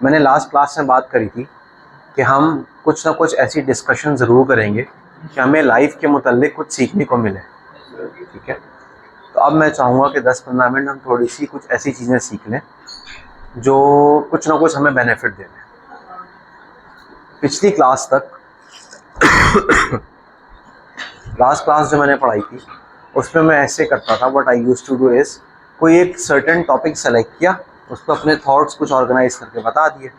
मैंने last class में बात करी थी कि हम कुछ ना कुछ ऐसी डिस्कशन ज़रूर करेंगे कि हमें लाइफ के मुतल्लिक कुछ सीखने को मिले, ठीक है। तो अब मैं चाहूँगा कि 10-15 मिनट हम थोड़ी सी कुछ ऐसी चीज़ें सीख लें जो कुछ ना कुछ हमें बेनिफिट दे दें। पिछली क्लास तक लास्ट क्लास जो मैंने पढ़ाई थी उसमें मैं ऐसे करता था, what I used to do is, कोई एक सर्टेन टॉपिक सेलेक्ट किया, उसको अपने थॉट्स कुछ ऑर्गेनाइज करके बता दिए।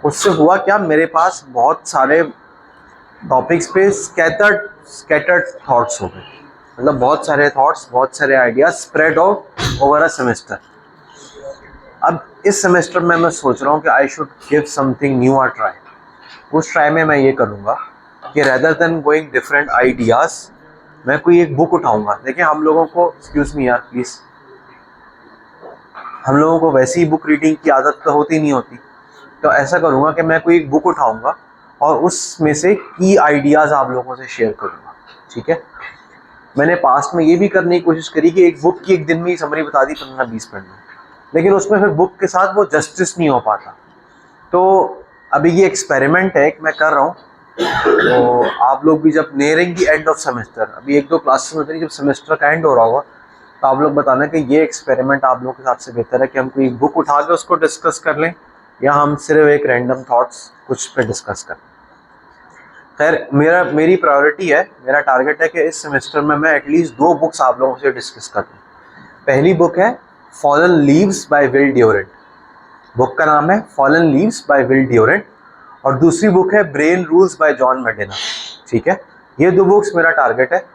उससे हुआ क्या, मेरे पास बहुत सारे टॉपिक्स पे स्कैटर्ड थॉट्स हो गए, मतलब बहुत सारे थॉट्स, बहुत सारे ideas spread out over a semester. अब इस सेमेस्टर में मैं सोच रहा हूँ कि I should give something new a try. उस ट्राई में मैं ये करूँगा कि rather than going different ideas, मैं कोई एक बुक उठाऊँगा। देखिए हम लोगों को, एक्सक्यूज़ मी यार प्लीज़, हम लोगों को वैसे ही बुक रीडिंग की आदत तो होती नहीं होती। तो ऐसा करूँगा कि मैं कोई एक बुक उठाऊँगा और उसमें से की आइडियाज़ आप लोगों से शेयर करूँगा, ठीक है। मैंने पास्ट में ये भी करने की कोशिश करी कि एक बुक की एक दिन में ही समरी बता दी 15-20 मिनट में, लेकिन उसमें फिर बुक के साथ वो जस्टिस नहीं हो पाता। तो अभी ये एक्सपेरिमेंट है, मैं कर रहा हूँ। तो आप लोग भी जब nearing the end of semester, अभी 1-2 क्लासेस में जब सेमेस्टर का एंड हो रहा होगा, तो आप लोग बताना कि ये एक्सपेरिमेंट आप लोगों के हिसाब से बेहतर है कि हम कोई बुक उठा के उसको डिस्कस कर लें या हम सिर्फ एक रैंडम थॉट्स कुछ पे डिस्कस करें। खैर मेरी प्रायोरिटी है, मेरा टारगेट है कि इस सेमेस्टर में मैं एटलीस्ट 2 बुक्स आप लोगों से डिस्कस कर लूँ। पहली बुक है Fallen Leaves by Will Durant, book का नाम है Fallen Leaves by Will Durant, और दूसरी बुक है Brain Rules by John Medina, ठीक है। ये 2 बुक्स मेरा टारगेट है।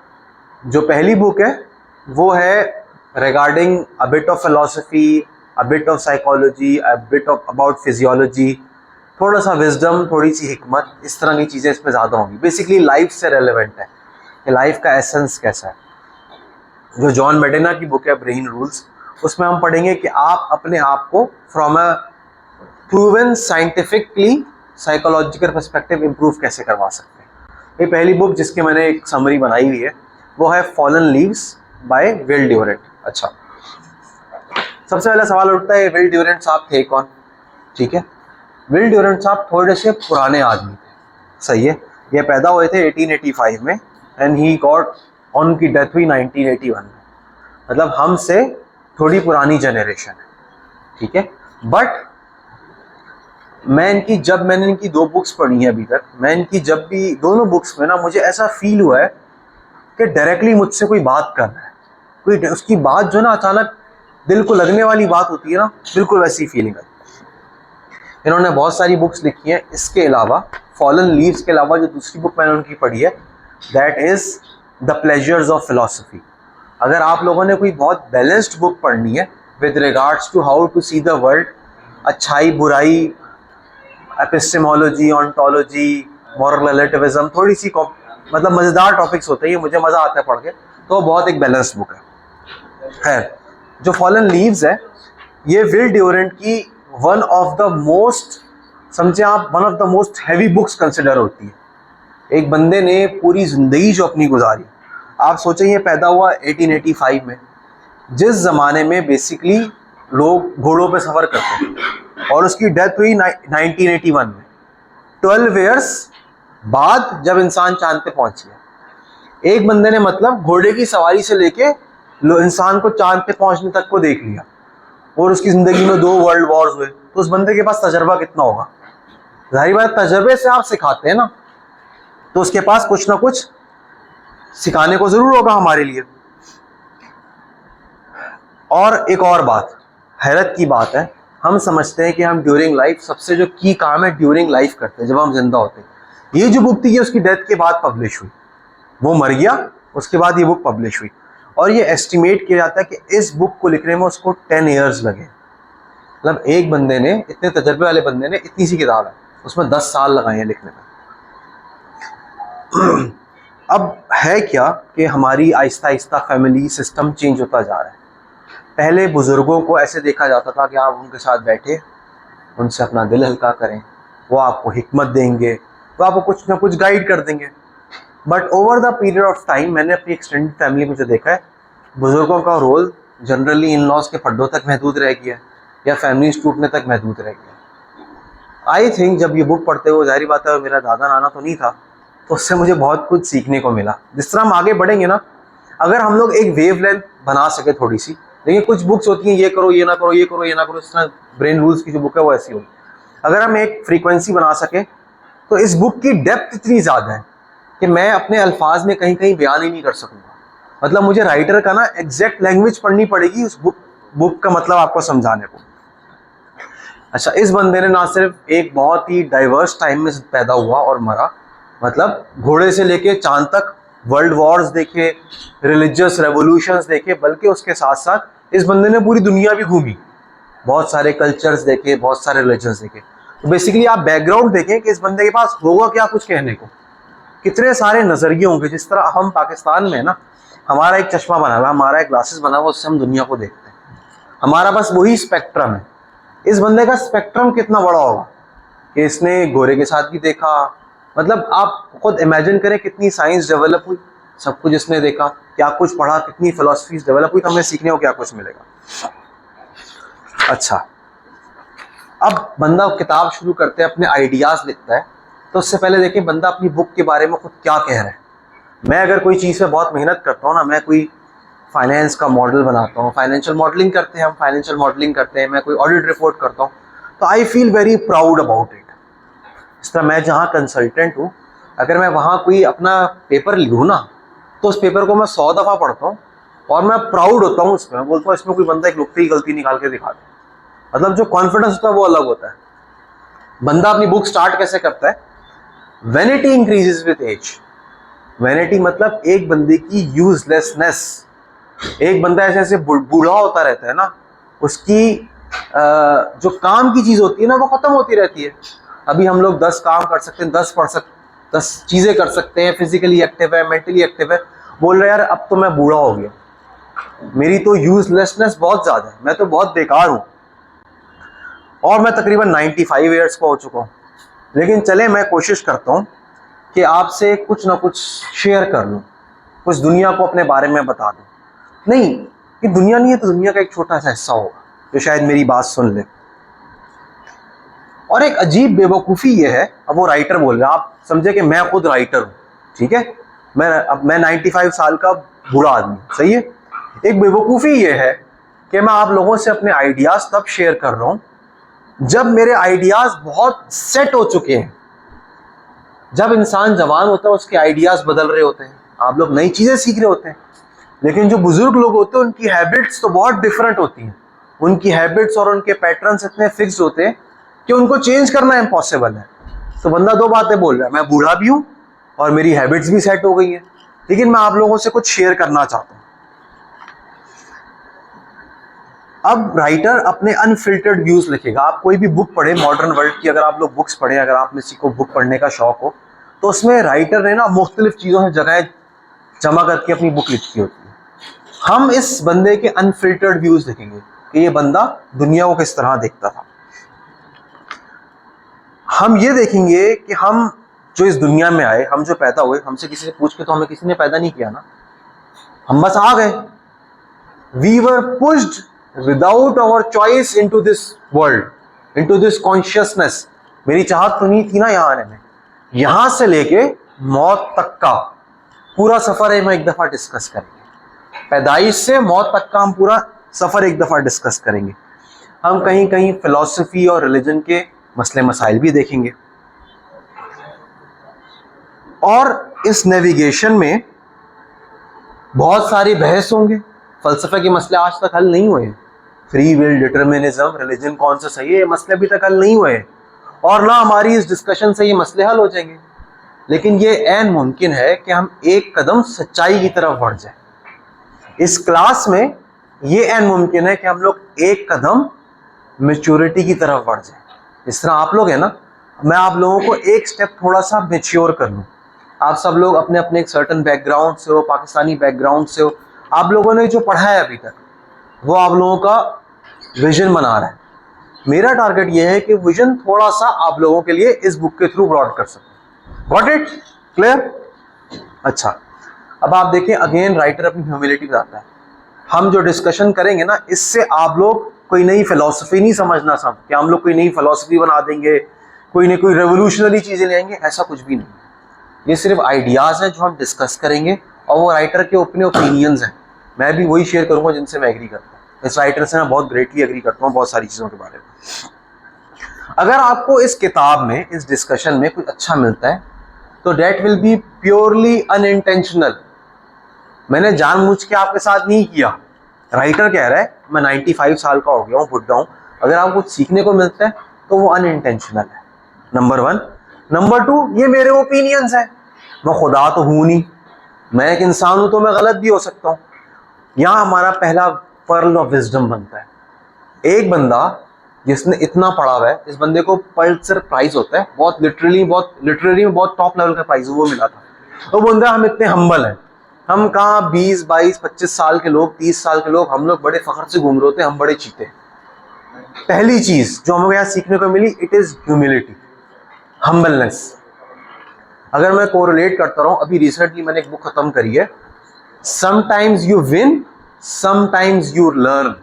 जो पहली बुक है वो है regarding a bit of philosophy, a bit of psychology, a bit of about physiology, थोड़ा सा विजडम, थोड़ी सी हिकमत, इस तरह की चीज़ें इसमें ज़्यादा होंगी। बेसिकली लाइफ से रेलेवेंट है कि लाइफ का एसेंस कैसा है। जो जॉन मेडिना की बुक है ब्रेन रूल्स, उसमें हम पढ़ेंगे कि आप अपने आप को from a proven scientifically psychological perspective improve कैसे करवा सकते हैं। ये पहली बुक जिसकी मैंने एक समरी बनाई हुई है वो है Fallen Leaves by Will Durant. अच्छा, सबसे पहला सवाल उठता है विल ड्यूरेंट साहब थे कौन, ठीक है। विल ड्यूरेंट साहब थोड़े से पुराने आदमी थे, सही है। ये पैदा हुए थे 1885 में एंड ही गॉट, उनकी डेथ हुई 1981 में, मतलब हमसे थोड़ी पुरानी जनरेशन है, ठीक है। बट मैंने इनकी 2 बुक्स पढ़ी हैं अभी तक, मैं इनकी जब भी दोनों बुक्स में ना मुझे ऐसा फील हुआ है कि डायरेक्टली मुझसे कोई बात कर रहा है, कोई उसकी बात जो ना अचानक दिल को लगने वाली बात होती है ना, बिल्कुल वैसी फीलिंग है। इन्होंने बहुत सारी बुक्स लिखी हैं, इसके अलावा फॉलन लीव्स के अलावा जो दूसरी बुक मैंने उनकी पढ़ी है that is the pleasures of philosophy. अगर आप लोगों ने कोई बहुत बैलेंस्ड बुक पढ़नी है with regards to how to see the world, अच्छाई बुराई, एपिस्टेमोलॉजी, ऑन्टोलॉजी, मॉरल रिलेटिविज्म, थोड़ी सी मतलब मज़ेदार टॉपिक्स होते हैं, ये मुझे मज़ा आता है पढ़ के, तो बहुत एक बैलेंस्ड बुक है। खैर, जो फॉलन लीव्स है ये विल ड्यूरेंट की वन ऑफ द मोस्ट, समझे आप, one of the most heavy books consider होती है। एक बंदे ने पूरी ज़िंदगी जो अपनी गुजारी, आप सोचें ये पैदा हुआ 1885 में, जिस ज़माने में बेसिकली लोग घोड़ों पे सफ़र करते थे, और उसकी डेथ हुई 1981 में, 12 ईयर्स बाद जब इंसान चांद पे पहुंच गया। एक बंदे ने मतलब घोड़े की सवारी से लेके इंसान को चांद पे पहुंचने तक को देख लिया, और उसकी ज़िंदगी में 2 वर्ल्ड वॉर्स हुए, तो उस बंदे के पास तजर्बा कितना होगा। जाहिर बात, तजर्बे से आप सिखाते हैं ना, तो उसके पास कुछ ना कुछ सिखाने को ज़रूर होगा हमारे लिए। और एक और बात, हैरत की बात है, हम समझते हैं कि हम ड्यूरिंग लाइफ सबसे जो की काम है ड्यूरिंग लाइफ करते हैं, जब हम जिंदा होते हैं। ये जो बुक थी ये उसकी डेथ के बाद पब्लिश हुई, वो मर गया, उसके बाद ये बुक पब्लिश हुई, और ये एस्टिमेट किया जाता है कि इस बुक को लिखने में उसको 10 ईयर्स लगे। मतलब एक बंदे ने, इतने तजर्बे वाले बंदे ने, इतनी सी किताब है, उसमें 10 साल लगाए हैं लिखने में। अब है क्या कि हमारी Aahista Aahista family system change होता जा रहा है। पहले बुज़ुर्गों को ऐसे देखा जाता था कि आप उनके साथ बैठे, उनसे अपना दिल हल्का करें, वो आपको हिकमत देंगे, वो आपको कुछ ना कुछ गाइड कर देंगे। But over the period of time मैंने अपनी एक्सटेंडेड फैमिली में जो देखा है, बुज़ुर्गों का रोल जनरली इन लॉज के पड्डों तक महदूद रह गया है। या फैमिलीज टूटने तक महदूद रह गया। आई थिंक जब ये बुक पढ़ते हुए, जाहिर बात है मेरा दादा नाना तो नहीं था, तो उससे मुझे बहुत कुछ सीखने को मिला। जिस तरह हम आगे बढ़ेंगे ना, अगर हम लोग एक वेव लेंथ बना सके थोड़ी सी, देखिए कुछ बुक्स होती हैं ये करो ये ना करो, ये करो ये ना करो, इस तरह ब्रेन रूल्स की जो बुक है वो ऐसी होगी। अगर हम एक फ्रीक्वेंसी बना सके तो इस बुक की डेप्थ इतनी ज़्यादा है कि मैं अपने अल्फाज में कहीं कहीं बयान ही नहीं कर सकूँगा। मतलब मुझे राइटर का ना एग्जैक्ट लैंग्वेज पढ़नी पड़ेगी उस बुक का मतलब आपको समझाने को। अच्छा, इस बंदे ने ना सिर्फ एक बहुत ही डाइवर्स टाइम में पैदा हुआ और मरा, मतलब घोड़े से लेके चांद तक वर्ल्ड वॉर्स देखे, रिलीजियस रेवोल्यूशंस देखे, बल्कि उसके साथ साथ इस बंदे ने पूरी दुनिया भी घूमी, बहुत सारे कल्चर्स देखे, बहुत सारे रिलीजन्स देखे। तो बेसिकली आप बैकग्राउंड देखें कि इस बंदे के पास होगा क्या कुछ कहने को, कितने सारे नज़रिए होंगे। जिस तरह हम पाकिस्तान में ना, हमारा एक चश्मा बना हुआ है, हमारा एक ग्लासेस बना हुआ, उससे हम दुनिया को देखते हैं, हमारा बस वही स्पेक्ट्रम है। इस बंदे का स्पेक्ट्रम कितना बड़ा होगा कि इसने गोरे के साथ भी देखा, मतलब आप खुद इमेजिन करें कितनी साइंस डेवलप हुई, सब कुछ इसने देखा, क्या कुछ पढ़ा, कितनी फिलॉसफीज डेवलप हुई, तो हमें सीखने को क्या कुछ मिलेगा। अच्छा, अब बंदा किताब शुरू करते हैं, अपने आइडियाज़ लिखता है, तो उससे पहले देखिए बंदा अपनी बुक के बारे में खुद क्या कह रहा है। मैं अगर कोई चीज़ पे बहुत मेहनत करता हूँ ना, मैं कोई फाइनेंस का मॉडल बनाता हूँ, फाइनेंशियल मॉडलिंग करते हैं हम, फाइनेंशियल मॉडलिंग करते हैं, मैं कोई ऑडिट रिपोर्ट करता हूँ, तो I feel very proud about it. इस तरह मैं जहाँ कंसल्टेंट हूँ, अगर मैं वहाँ कोई अपना पेपर लिखूँ ना, तो उस पेपर को मैं 100 दफ़ा पढ़ता हूँ और मैं प्राउड होता हूँ उसमें। मैं बोलता हूँ इसमें कोई बंदा एक नुक्ते की गलती निकाल के दिखा दे, मतलब जो कॉन्फिडेंस होता है वो अलग होता है। बंदा अपनी बुक स्टार्ट कैसे करता है? Vanity increases with age. Vanity मतलब एक बंदे की यूजलेसनेस। एक बंदा ऐसे ऐसे बूढ़ा होता रहता है ना, उसकी जो काम की चीज़ होती है ना वो ख़त्म होती रहती है। अभी हम लोग 10 काम कर सकते हैं, 10 चीज़ें कर सकते हैं, फिजिकली एक्टिव है, मेंटली एक्टिव है, बोल रहे यार अब तो मैं बूढ़ा हो गया, मेरी तो यूजलेसनेस बहुत ज़्यादा है, मैं तो बहुत बेकार हूँ, और मैं तकरीबन 95 ईयर्स का हो चुका हूँ। लेकिन चले मैं कोशिश करता हूँ कि आपसे कुछ ना कुछ शेयर कर लूँ, कुछ दुनिया को अपने बारे में बता दूँ। नहीं, ये दुनिया नहीं है तो दुनिया का एक छोटा सा हिस्सा होगा जो शायद मेरी बात सुन ले। और एक अजीब बेवकूफ़ी ये है, अब वो राइटर बोल रहा है, आप समझे कि मैं खुद राइटर हूँ, ठीक है, मैं 95 साल का बूढ़ा आदमी, सही है। एक बेवकूफ़ी ये है कि मैं आप लोगों से अपने आइडियाज़ तब शेयर कर रहा हूँ जब मेरे आइडियाज़ बहुत सेट हो चुके हैं। जब इंसान जवान होता है उसके आइडियाज़ बदल रहे होते हैं, आप लोग नई चीज़ें सीख रहे होते हैं, लेकिन जो बुजुर्ग लोग होते हैं उनकी हैबिट्स तो बहुत डिफरेंट होती हैं। उनकी हैबिट्स और उनके पैटर्न्स इतने फिक्स होते हैं कि उनको चेंज करना इम्पॉसिबल है। तो बंदा दो बातें बोल रहा है, मैं बूढ़ा भी हूँ और मेरी हैबिट्स भी सेट हो गई हैं, लेकिन मैं आप लोगों से कुछ शेयर करना चाहता हूँ। अब राइटर अपने अनफिल्टर्ड व्यूज लिखेगा। आप कोई भी बुक पढ़े मॉडर्न वर्ल्ड की, अगर आप लोग बुक्स पढ़े, अगर आप में किसी को बुक पढ़ने का शौक हो, तो उसमें राइटर ने ना मुख्तलिफ चीज़ों से जगह जमा करके अपनी बुक लिखी होती है। हम इस बंदे के अनफिल्टर्ड व्यूज लिखेंगे कि ये बंदा दुनिया को किस तरह देखता था। हम ये देखेंगे कि हम जो इस दुनिया में आए, हम जो पैदा हुए, हमसे किसी से पूछ के तो हमें किसी ने पैदा नहीं किया ना, हम बस आ गए। We were pushed without our choice into this world, into this consciousness. मेरी चाहत तो नहीं थी ना यहाँ आने में। यहां से लेके मौत तक का पूरा सफर है, हम एक दफा डिस्कस करेंगे। पैदाइश से मौत तक का हम पूरा सफर एक दफा डिस्कस करेंगे। हम कहीं कहीं फिलॉसफी और रिलीजन के मसले मसाइल भी देखेंगे, और इस नेविगेशन में बहुत सारी बहस होंगे। फलसफे के मसले आज तक हल नहीं हुए। फ्री विल, डिटर्मिनिज्म, रिलीजन कौन सा सही है, ये मसले अभी तक हल नहीं हुए, और ना हमारी इस डिस्कशन से ये मसले हल हो जाएंगे। लेकिन ये ऐन मुमकिन है कि हम एक कदम सच्चाई की तरफ बढ़ जाए। इस क्लास में ये ऐन मुमकिन है कि हम लोग एक कदम मैच्योरिटी की तरफ बढ़ जाए। जिस तरह आप लोग हैं ना, मैं आप लोगों को एक स्टेप थोड़ा सा मैच्योर कर लूँ। आप सब लोग अपने अपने एक सर्टन बैकग्राउंड से हो, पाकिस्तानी बैकग्राउंड से हो, आप लोगों ने जो पढ़ा है अभी तक वो आप लोगों का विजन बना रहा है। मेरा टारगेट ये है कि विजन थोड़ा सा आप लोगों के लिए इस बुक के थ्रू ब्रॉड कर सकूं। Got it? क्लियर? अच्छा, अब आप देखें, अगेन राइटर अपनी ह्यूमिलिटी बताता है। हम जो डिस्कशन करेंगे ना, इससे आप लोग कोई नई फिलॉसफी नहीं समझना सब कि हम लोग कोई नई फिलॉसफी बना देंगे, कोई ना कोई रेवोल्यूशनरी चीजें लेंगे, ऐसा कुछ भी नहीं। ये सिर्फ आइडियाज हैं जो हम डिस्कस करेंगे और वो राइटर के अपने ओपिनियंस हैं। मैं भी वही शेयर करूंगा जिनसे मैं एग्री करता हूँ। इस राइटर से मैं बहुत ग्रेटली एग्री करता हूँ बहुत सारी चीजों के बारे में। अगर आपको इस किताब में, इस डिस्कशन में कुछ अच्छा मिलता है तो that will be purely unintentional. मैंने जानबूझ के आपके साथ नहीं किया। राइटर कह रहा है मैं 95 साल का हो गया हूँ, बुढ़ा हूँ, अगर आपको कुछ सीखने को मिलता है तो वो अनइंटेंशनल है, नंबर 1। नंबर 2, ये मेरे ओपिनियंस है, मैं खुदा तो हूं नहीं, मैं एक इंसान हूं तो मैं गलत भी हो सकता हूं। यहां हमारा पहला पर्ल ऑफ विजडम बनता है। एक बंदा जिसने इतना पढ़ा हुआ है, इस बंदे को पल्ट्जर प्राइज होता है, बहुत लिटरली में बहुत टॉप लेवल का प्राइज वो मिला था। तो बंदा हम इतने हम्बल हैं, हम कहाँ 20, 22, 25 साल के लोग, 30 साल के लोग, हम लोग बड़े फख्र से घूम रहे होते हैं, हम बड़े चीते। पहली चीज जो हमें यहाँ सीखने को मिली, इट इज ह्यूमिलिटी, हम्बलनेस। अगर मैं कोरिलेट करता रहूं, अभी रिसेंटली मैंने एक बुक खत्म करी है, sometimes you win sometimes you learn.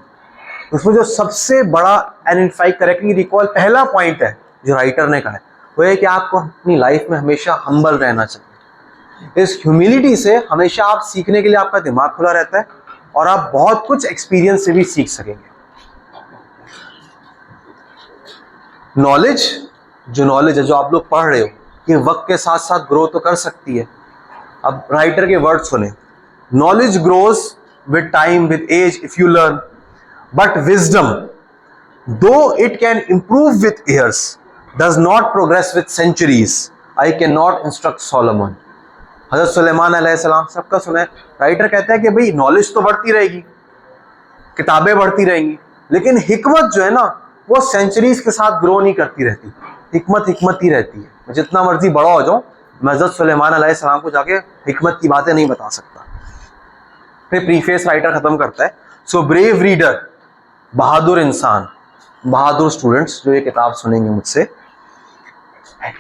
उसमें जो सबसे बड़ा आइडेंटिफाई करेक्टली रिकॉल पहला पॉइंट है जो राइटर ने कहा है, वो है कि आपको अपनी लाइफ में हमेशा हम्बल रहना चाहिए। इस ह्यूमिलिटी से हमेशा आप सीखने के लिए आपका दिमाग खुला रहता है और आप बहुत कुछ एक्सपीरियंस से भी सीख सकेंगे। नॉलेज है जो आप लोग पढ़ रहे हो, ये वक्त के साथ साथ ग्रो तो कर सकती है। अब राइटर के वर्ड सुने, knowledge grows with time with age if you learn, but wisdom though it can improve with years does not progress with centuries. I can not instruct Solomon. हजरत सुलेमान अलैहिस्सलाम, सबका सुना है। राइटर कहता है कि भाई नॉलेज तो बढ़ती रहेगी, किताबें बढ़ती रहेंगी, लेकिन हिकमत जो है ना वो सेंचुरीज के साथ ग्रो नहीं करती रहती। हिकमत ही रहती है। मैं जितना मर्जी बड़ा हो जाऊं, मैं हज़रत सुलेमान अलैहिस्सलाम को जाके हिकमत की बातें नहीं बता सकता। फिर प्रीफेस राइटर खत्म करता है, सो ब्रेव रीडर, बहादुर इंसान, बहादुर स्टूडेंट्स जो ये किताब सुनेंगे मुझसे,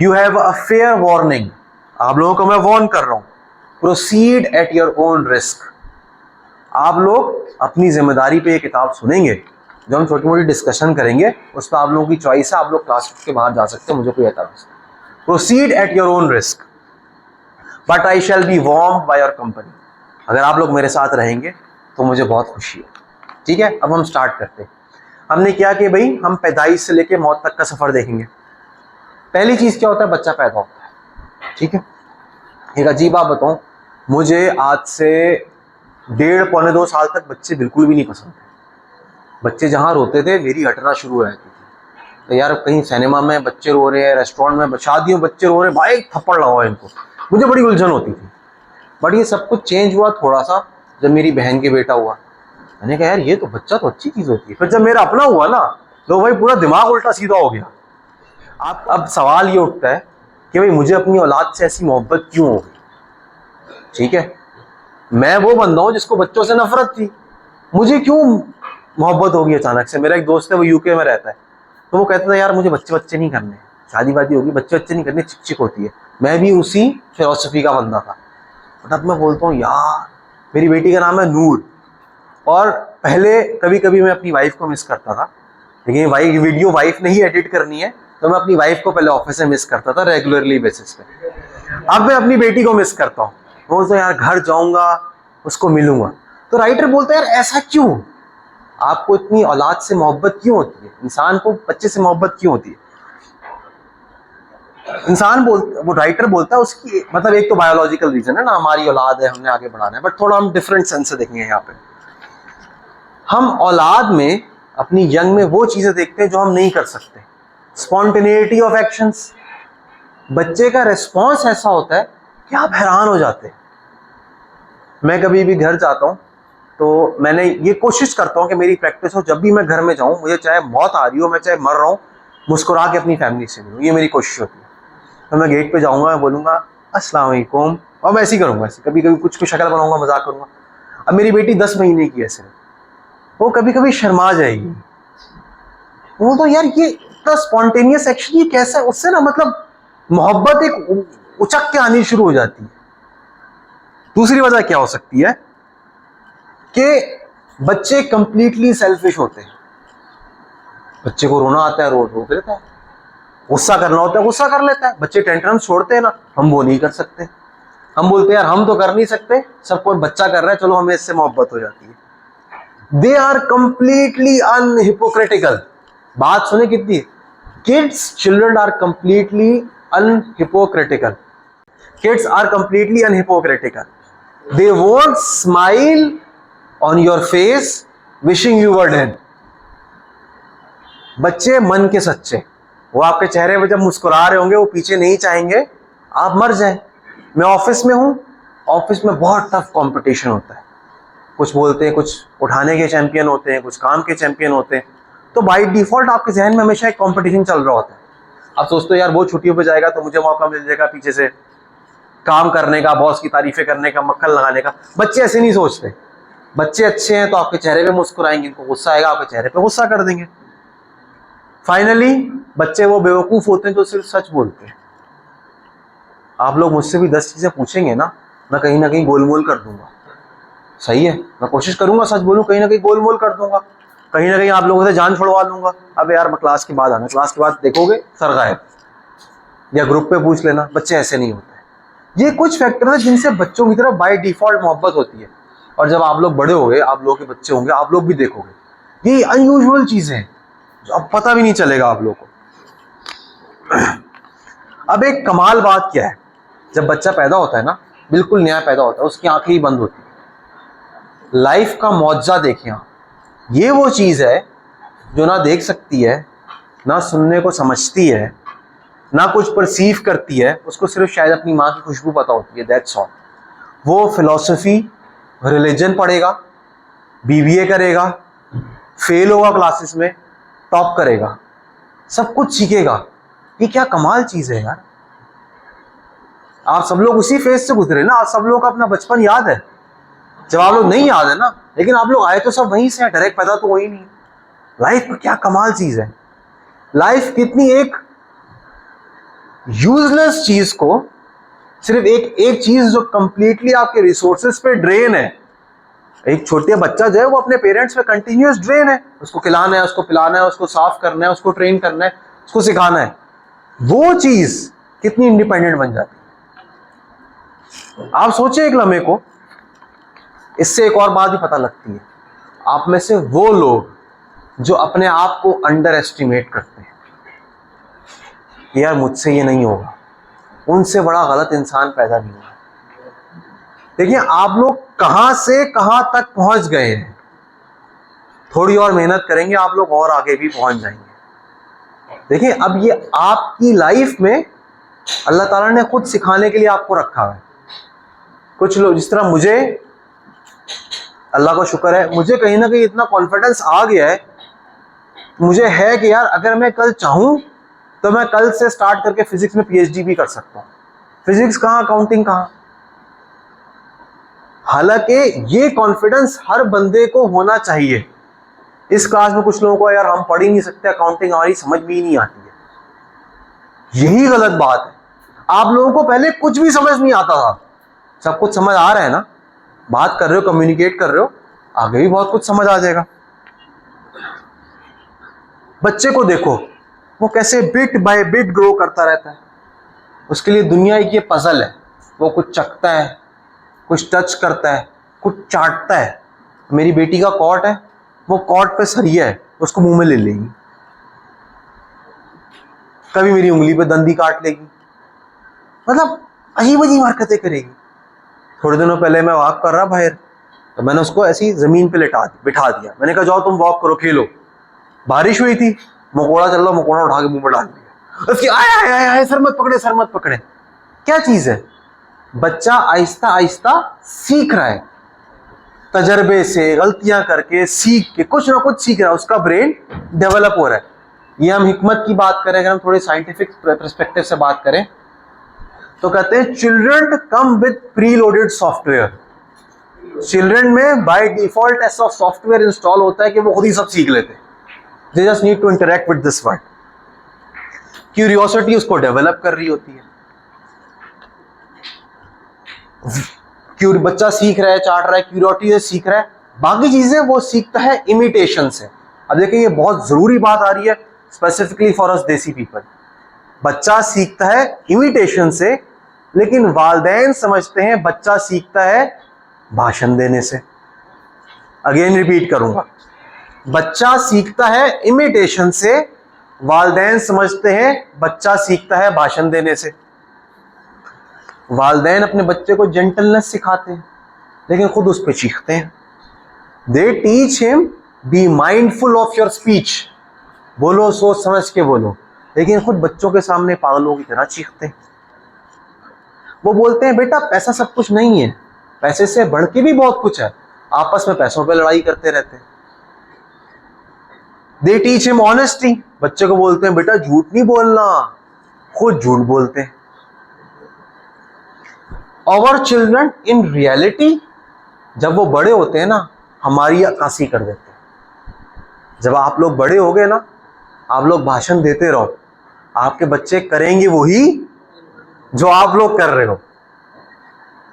you have a fair warning, आप लोगों को मैं वार्न कर रहा हूं, proceed at your own risk. आप लोग अपनी जिम्मेदारी पे ये किताब सुनेंगे, जो हम छोटी मोटी डिस्कशन करेंगे उस पर आप लोगों की चॉइस है, आप लोग क्लास के बाहर जा सकते हैं, मुझे कोई एतराज नहीं। Proceed at your own risk but I shall be warmed by your company. अगर आप लोग मेरे साथ रहेंगे तो मुझे बहुत खुशी है। ठीक है, अब हम स्टार्ट करते हैं। हमने क्या कि भाई हम पैदाइश से लेके मौत तक का सफर देखेंगे। पहली चीज क्या होता है, बच्चा पैदा होता है। ठीक है, एक अजीब बात बताऊं, मुझे आज से 1.5-2 साल तक बच्चे बिल्कुल भी नहीं पसंद थे। बच्चे जहाँ रोते थे मेरी हटना शुरू हो जाती थी। तो यार कहीं सिनेमा में बच्चे रो रहे हैं, रेस्टोरेंट में, शादियों में बच्चे रो रहे हैं, भाई थप्पड़ लगाओ इनको, मुझे बड़ी उलझन होती थी। बट ये सब कुछ चेंज हुआ थोड़ा सा जब मेरी बहन के बेटा हुआ। मैंने कहा यार ये तो बच्चा तो अच्छी चीज़ होती है। फिर जब मेरा अपना हुआ ना तो भाई पूरा दिमाग उल्टा सीधा हो गया। आप अब सवाल ये उठता है कि भाई मुझे अपनी औलाद से ऐसी मोहब्बत क्यों हो गई। ठीक है, मैं वो बंदा हूँ जिसको बच्चों से नफरत थी, मुझे क्यों मोहब्बत होगी अचानक से। मेरा एक दोस्त है वो यूके में रहता है, तो वो कहता था यार मुझे बच्चे नहीं करने, शादी वादी होगी बच्चे नहीं करने, चिक चिक होती है। मैं भी उसी फिलॉसफी का बंदा था। तब मैं बोलता हूँ यार, मेरी बेटी का नाम है नूर, और पहले कभी कभी मैं अपनी वाइफ को मिस करता था, लेकिन वीडियो वाइफ ने ही एडिट करनी है तो मैं अपनी वाइफ को पहले ऑफिस में मिस करता था रेगुलरली बेसिस पे। अब मैं अपनी बेटी को मिस करता हूँ, बोलता हूँ यार घर जाऊंगा उसको मिलूंगा। तो राइटर बोलता है यार ऐसा क्यों, आपको इतनी औलाद से मोहब्बत क्यों होती है, इंसान को बच्चे से मोहब्बत क्यों होती है। वो राइटर बोलता है उसकी मतलब एक तो बायोलॉजिकल रीजन है ना, हमारी औलाद है, हमने आगे बढ़ाना है, बट थोड़ा हम डिफरेंट सेंस से देखेंगे। यहाँ पे हम औलाद में अपनी यंग में वो चीजें देखते हैं जो हम नहीं कर सकते। स्पॉन्टेनिटी ऑफ एक्शंस, बच्चे का रिस्पॉन्स ऐसा होता है कि आप हैरान हो जाते हैं। मैं कभी भी घर जाता हूँ तो मैंने ये कोशिश करता हूँ कि मेरी प्रैक्टिस हो, जब भी मैं घर में जाऊँ, मुझे चाहे मौत आ रही हो, मैं चाहे मर रहा हूँ, मुस्कुरा के अपनी फैमिली से मिलूँ, ये मेरी कोशिश होती है। तो मैं गेट पे जाऊँगा, मैं बोलूँगा अस्सलाम वालेकुम, और मैं ऐसे ही करूँगा, ऐसे कभी कभी कुछ शक्ल बनाऊँगा, मजाक करूँगा। अब मेरी बेटी 10 महीने की है सिर्फ, वो कभी कभी शर्मा जाएगी। वो तो यार ये इतना स्पॉन्टेनियस एक्शन ये कैसा है, उससे ना मतलब मोहब्बत एक उचक के आनी शुरू हो जाती है। दूसरी वजह क्या हो सकती है कि बच्चे कंप्लीटली सेल्फिश होते हैं। बच्चे को रोना आता है, रो देता है, गुस्सा करना होता है गुस्सा कर लेता है। बच्चे टेंट्रम छोड़ते हैं ना, हम वो नहीं कर सकते। हम बोलते हैं यार हम तो कर नहीं सकते, सब कोई बच्चा कर रहा है, चलो हमें इससे मोहब्बत हो जाती है। They are completely unhypocritical. बात सुने कितनी, kids, children are completely unhypocritical. Kids are completely unhypocritical. They won't smile on your face wishing you were dead. बच्चे मन के सच्चे, वो आपके चेहरे पे जब मुस्कुरा रहे होंगे वो पीछे नहीं चाहेंगे आप मर जाए। मैं ऑफिस में हूं, ऑफिस में बहुत टफ कंपटीशन होता है, कुछ बोलते हैं, कुछ उठाने के चैंपियन होते हैं, कुछ काम के चैंपियन होते हैं, तो बाय डिफॉल्ट आपके जहन में हमेशा एक कंपटीशन चल रहा होता है। आप सोचते हो यार वो छुट्टियों पे जाएगा तो मुझे मौका मिल जाएगा पीछे से काम करने का, बॉस की तारीफें करने का, मक्खन लगाने का। बच्चे ऐसे नहीं सोचते। बच्चे अच्छे हैं तो आपके चेहरे पे मुस्कुराएंगे, इनको गुस्सा आएगा आपके चेहरे पे गुस्सा कर देंगे। फाइनली बच्चे वो बेवकूफ होते हैं जो सिर्फ सच बोलते हैं। आप लोग मुझसे भी 10 चीजें पूछेंगे ना, मैं कहीं ना कहीं गोलमोल कर दूंगा। सही है, मैं कोशिश करूंगा सच बोलूं, कहीं ना कहीं गोलमोल कर दूंगा, कहीं ना कहीं आप लोगों से जान छुड़वा लूंगा। अब यार मैं क्लास के बाद आना, क्लास के बाद देखोगे सर गायब, या ग्रुप पे पूछ लेना। बच्चे ऐसे नहीं होते। ये कुछ फैक्टर है जिनसे बच्चों की तरफ बाय डिफॉल्ट मोहब्बत होती है, और जब आप लोग बड़े होंगे, आप लोगों के बच्चे होंगे, आप लोग भी देखोगे ये अनयूजुअल चीजें हैं जो अब पता भी नहीं चलेगा आप लोगों को। अब एक कमाल बात क्या है, जब बच्चा पैदा होता है ना, बिल्कुल नया पैदा होता है, उसकी आंखें ही बंद होती है। लाइफ का मौजज़ा देखिए आप, ये वो चीज़ है जो ना देख सकती है, ना सुनने को समझती है, ना कुछ परसीव करती है, उसको सिर्फ शायद अपनी माँ की खुशबू पता होती है, दैट्स ऑल। वो फिलॉसफी, रिलीजन पढ़ेगा, बीबीए करेगा, फेल होगा क्लासेस में, टॉप करेगा, सब कुछ सीखेगा। ये क्या कमाल चीज़ है यार। आप सब लोग उसी फेज से गुजरे ना, आप सब लोग का अपना बचपन याद है। जब आप लोग नहीं याद है ना, लेकिन आप लोग आए तो सब वहीं से, डायरेक्ट पैदा तो वही नहीं। लाइफ में क्या कमाल चीज है। लाइफ कितनी एक यूजलेस चीज को, सिर्फ एक चीज जो कंप्लीटली आपके रिसोर्सेज पे ड्रेन है। एक छोटे बच्चा जो है वो अपने पेरेंट्स पे कंटिन्यूअस ड्रेन है, उसको खिलाना है, उसको पिलाना है, उसको साफ करना है, उसको ट्रेन करना है, उसको सिखाना है। वो चीज कितनी इंडिपेंडेंट बन जाती है। आप सोचिए एक लम्हे को, इससे एक और बात भी पता लगती है, आप में से वो लोग जो अपने आप को अंडर एस्टिमेट करते हैं कि यार मुझसे ये नहीं होगा, उनसे बड़ा गलत इंसान पैदा नहीं हुआ। देखिए आप लोग कहां से कहां तक पहुंच गए हैं, थोड़ी और मेहनत करेंगे आप लोग और आगे भी पहुंच जाएंगे। देखिए अब ये आपकी लाइफ में अल्लाह ताला ने खुद सिखाने के लिए आपको रखा है। कुछ लोग, जिस तरह मुझे, अल्लाह का शुक्र है, मुझे कहीं ना कहीं इतना कॉन्फिडेंस आ गया है, मुझे है कि यार अगर मैं कल चाहूं तो मैं कल से स्टार्ट करके फिजिक्स में पीएचडी भी कर सकता हूं। फिजिक्स कहां, अकाउंटिंग कहां। हालांकि ये कॉन्फिडेंस हर बंदे को होना चाहिए। इस क्लास में कुछ लोगों को यार हम पढ़ ही नहीं सकते, अकाउंटिंग हमारी समझ में ही नहीं आती है, यही गलत बात है। आप लोगों को पहले कुछ भी समझ नहीं आता था, सब कुछ समझ आ रहा है ना, बात कर रहे हो, कम्युनिकेट कर रहे हो, आगे भी बहुत कुछ समझ आ जाएगा। बच्चे को देखो, वो कैसे बिट बाय बिट ग्रो करता रहता है। उसके लिए दुनिया एक ये पजल है, वो कुछ चखता है, कुछ टच करता है, कुछ चाटता है। मेरी बेटी का कॉट है, वो कॉट पे सरिया है, उसको मुंह में ले लेगी, कभी मेरी उंगली पे दंदी काट लेगी, मतलब अजीब अजीब हरकतें करेगी। थोड़े दिनों पहले मैं वॉक कर रहा बाहर, तो मैंने उसको ऐसी जमीन पे बिठा दिया। मैंने कहा जाओ तुम वॉक करो, खेलो। बारिश हुई थी, मकोड़ा चल रहा, मकोड़ा उठा के मुंह में डाल दिया। उसकी आया आया आया, सर मत पकड़े, सर मत पकड़े। क्या चीज है, बच्चा आहिस्ता आहिस्ता सीख रहा है, तजर्बे से, गलतियां करके सीख के कुछ ना कुछ सीख रहा है, उसका ब्रेन डेवलप हो रहा है। ये हम हिकमत की बात करें, अगर हम थोड़े साइंटिफिक पर्सपेक्टिव से बात करें तो कहते हैं children come with pre loaded software. Children में बाय डिफॉल्ट ऐसा सॉफ्टवेयर इंस्टॉल होता है कि वो खुद ही सब सीख लेते हैं। They just need to interact with this world. Curiosity उसको डेवलप कर रही होती है। बच्चा सीख रहा है, चाट रहा है, क्यूरियोसिटी से सीख रहा है। बाकी चीजें वो सीखता है इमिटेशन से। अब देखिए ये बहुत जरूरी बात आ रही है स्पेसिफिकली फॉर अस देसी पीपल। बच्चा सीखता है इमिटेशन से, लेकिन वालिदैन समझते हैं बच्चा सीखता है भाषण देने से। अगेन रिपीट करूंगा, बच्चा सीखता है इमिटेशन से, वालिदैन समझते हैं बच्चा सीखता है भाषण देने से। वालिदैन अपने बच्चे को जेंटलनेस सिखाते हैं, लेकिन खुद उस पर चीखते हैं। They teach him be mindful of your speech, बोलो सोच समझ के बोलो, लेकिन खुद बच्चों के सामने पागलों की तरह चीखते हैं। वो बोलते हैं बेटा पैसा सब कुछ नहीं है, पैसे से बढ़ के भी बहुत कुछ है, आपस में पैसों पे लड़ाई करते रहते हैं। दे टीच हिम ऑनेस्टी, बच्चे को बोलते हैं बेटा झूठ नहीं बोलना, खुद झूठ बोलते हैं। आवर चिल्ड्रन इन रियलिटी, जब वो बड़े होते हैं ना, हमारी अक्कासी कर देते हैं। जब आप लोग बड़े हो गए ना, आप लोग भाषण देते रहो, आपके बच्चे करेंगे वही जो आप लोग कर रहे हो।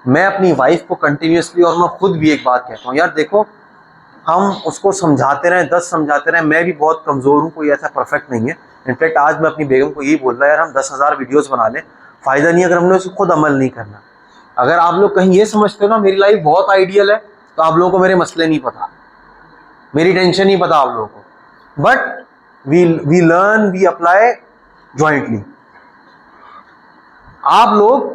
मैं अपनी वाइफ को कंटिन्यूअसली और मैं खुद भी एक बात कहता हूँ, यार देखो हम उसको समझाते रहें, 10 समझाते रहें, मैं भी बहुत कमज़ोर हूँ, कोई ऐसा परफेक्ट नहीं है। इनफैक्ट आज मैं अपनी बेगम को यही बोल रहा है, यार हम 10,000 वीडियोस बना लें, फ़ायदा नहीं अगर हमने उसको खुद अमल नहीं करना। अगर आप लोग कहीं ये समझते हो ना मेरी लाइफ बहुत आइडियल है, तो आप लोगों को मेरे मसले नहीं पता, मेरी टेंशन नहीं पता आप लोगों को। But we learn, we apply jointly. आप लोग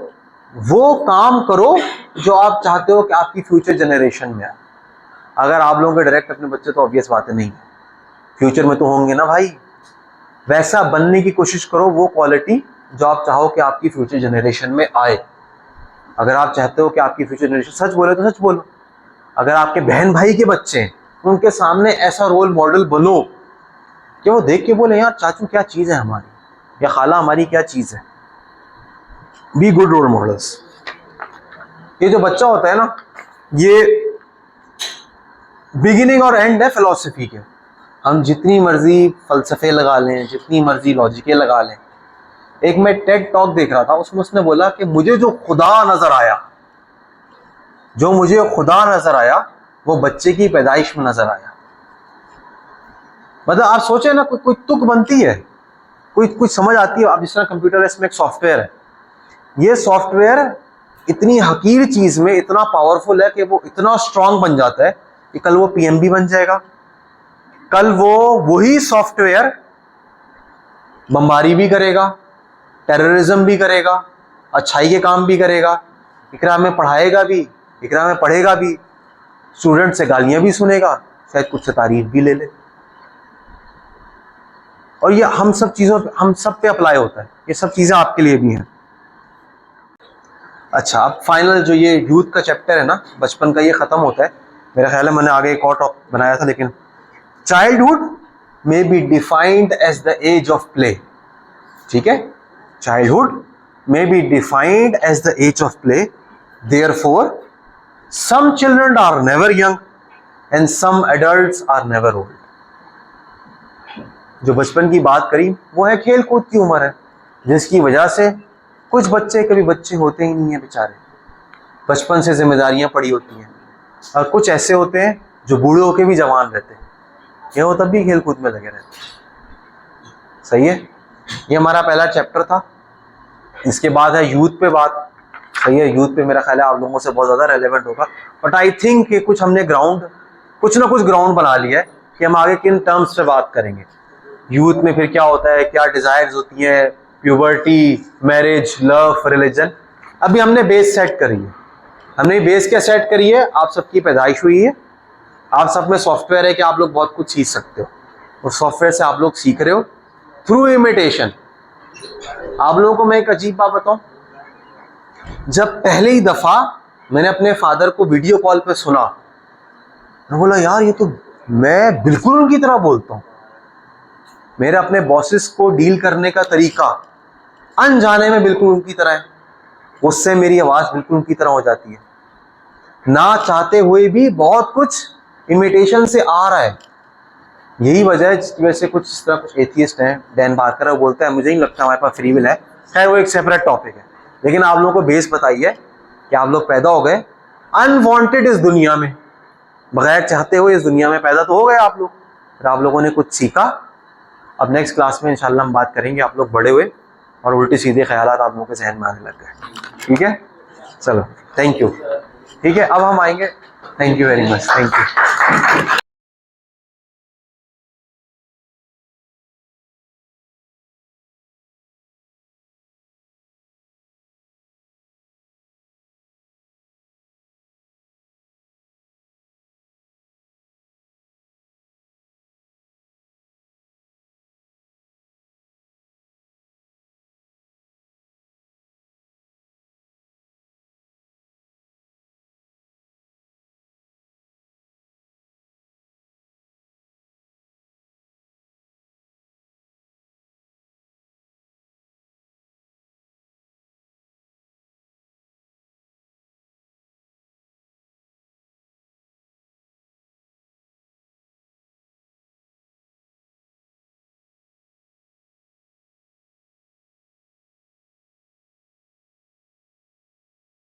वो काम करो जो आप चाहते हो कि आपकी फ्यूचर जनरेशन में आए। अगर आप लोगों के डायरेक्ट अपने बच्चे, तो ऑब्वियस बात नहीं है, फ्यूचर में तो होंगे ना भाई। वैसा बनने की कोशिश करो, वो क्वालिटी जो आप चाहो कि आपकी फ्यूचर जनरेशन में आए। अगर आप चाहते हो कि आपकी फ्यूचर जनरेशन सच बोले तो सच बोलो। अगर आपके बहन भाई के बच्चे हैं, उनके सामने ऐसा रोल मॉडल बनो कि वो देख के बोले यार चाचू क्या चीज़ है हमारी, या खाला हमारी क्या चीज़ है। Be good role models. ये जो बच्चा होता है ना, ये बिगिनिंग और एंड है फिलॉसफी के। हम जितनी मर्जी फलसफे लगा लें, जितनी मर्जी लॉजिकें लगा लें। एक मैं टेड टॉक देख रहा था, उसमें उसने बोला कि मुझे जो खुदा नजर आया, जो मुझे खुदा नजर आया वो बच्चे की पैदाइश में नजर आया। मतलब आप सोचे ना, कोई तुक बनती है, कोई कुछ समझ आती है। आप जिस तरह कंप्यूटर है, इसमें एक सॉफ्टवेयर है, ये सॉफ्टवेयर इतनी हकीर चीज में इतना पावरफुल है कि वो इतना स्ट्रांग बन जाता है कि कल वो पीएम बन जाएगा। कल वो वही सॉफ्टवेयर बमबारी भी करेगा, टेररिज्म भी करेगा, अच्छाई के काम भी करेगा, इकरा में पढ़ाएगा भी, इकरा में पढ़ेगा भी, स्टूडेंट से गालियां भी सुनेगा, शायद कुछ से तारीफ भी ले ले। और ये हम सब चीज़ों पे, हम सब पे अप्लाई होता है। ये सब चीज़ें आपके लिए भी हैं। अच्छा, अब फाइनल जो ये यूथ का चैप्टर है ना, बचपन का, ये ख़त्म होता है। मेरा ख्याल है मैंने आगे एक और टॉपिक बनाया था, लेकिन childhood may be defined as the age of play. ठीक है, childhood may be defined as the age of play. Therefore, some children are never young and some adults are never old. जो बचपन की बात करी वो है खेल कूद की उम्र है, जिसकी वजह से कुछ बच्चे कभी बच्चे होते ही नहीं है बेचारे, बचपन से जिम्मेदारियां पड़ी होती हैं। और कुछ ऐसे होते हैं जो बूढ़े होके भी जवान रहते हैं, ये वो तब भी खेल कूद में लगे रहते हैं। सही है, ये हमारा पहला चैप्टर था। इसके बाद है यूथ पे बात। सही है, यूथ पे मेरा ख्याल है आप लोगों से बहुत ज़्यादा रेलेवेंट होगा। बट आई थिंक कि कुछ हमने कुछ ना कुछ ग्राउंड बना लिया है कि हम आगे किन टर्म्स पे बात करेंगे। यूथ में फिर क्या होता है, क्या डिज़ायर्स होती हैं, प्यूबर्टी, मैरिज, लव, रिलीजन। अभी हमने बेस सेट करी है। हमने बेस क्या सेट करी है, आप सबकी पैदाइश हुई है, आप सब में सॉफ्टवेयर है कि आप लोग बहुत कुछ सीख सकते हो, और सॉफ्टवेयर से आप लोग सीख रहे हो थ्रू इमिटेशन। आप लोगों को मैं एक अजीब बात बताऊं, जब पहली ही दफा मैंने अपने फादर को वीडियो कॉल पे सुना, मैं बोला यार ये तो मैं बिल्कुल उनकी तरह बोलता हूं। मेरे अपने बॉसेस को डील करने का तरीका अनजाने में बिल्कुल उनकी तरह है, उससे मेरी आवाज बिल्कुल उनकी तरह हो जाती है। ना चाहते हुए भी बहुत कुछ इमिटेशन से आ रहा है। यही वजह है जिसकी वजह से कुछ तरफ एथियस्ट हैं, डैन बार्कर, वो बोलता है मुझे नहीं लगता हमारे पास फ्री विल है। खैर वो एक सेपरेट टॉपिक है, लेकिन आप लोगों को बेस बताइए कि आप लोग पैदा हो गए अनवांटेड इस दुनिया में, बगैर चाहते हुए इस दुनिया में पैदा तो हो गए आप लोग। फिर आप लोगों ने कुछ सीखा। अब नेक्स्ट क्लास में इंशाल्लाह हम बात करेंगे, आप लोग बड़े हुए और उल्टे सीधे ख्यालात आप लोगों के जहन में आने लग गए। ठीक है, चलो थैंक यू। ठीक है, अब हम आएंगे। Thank you very much, thank you.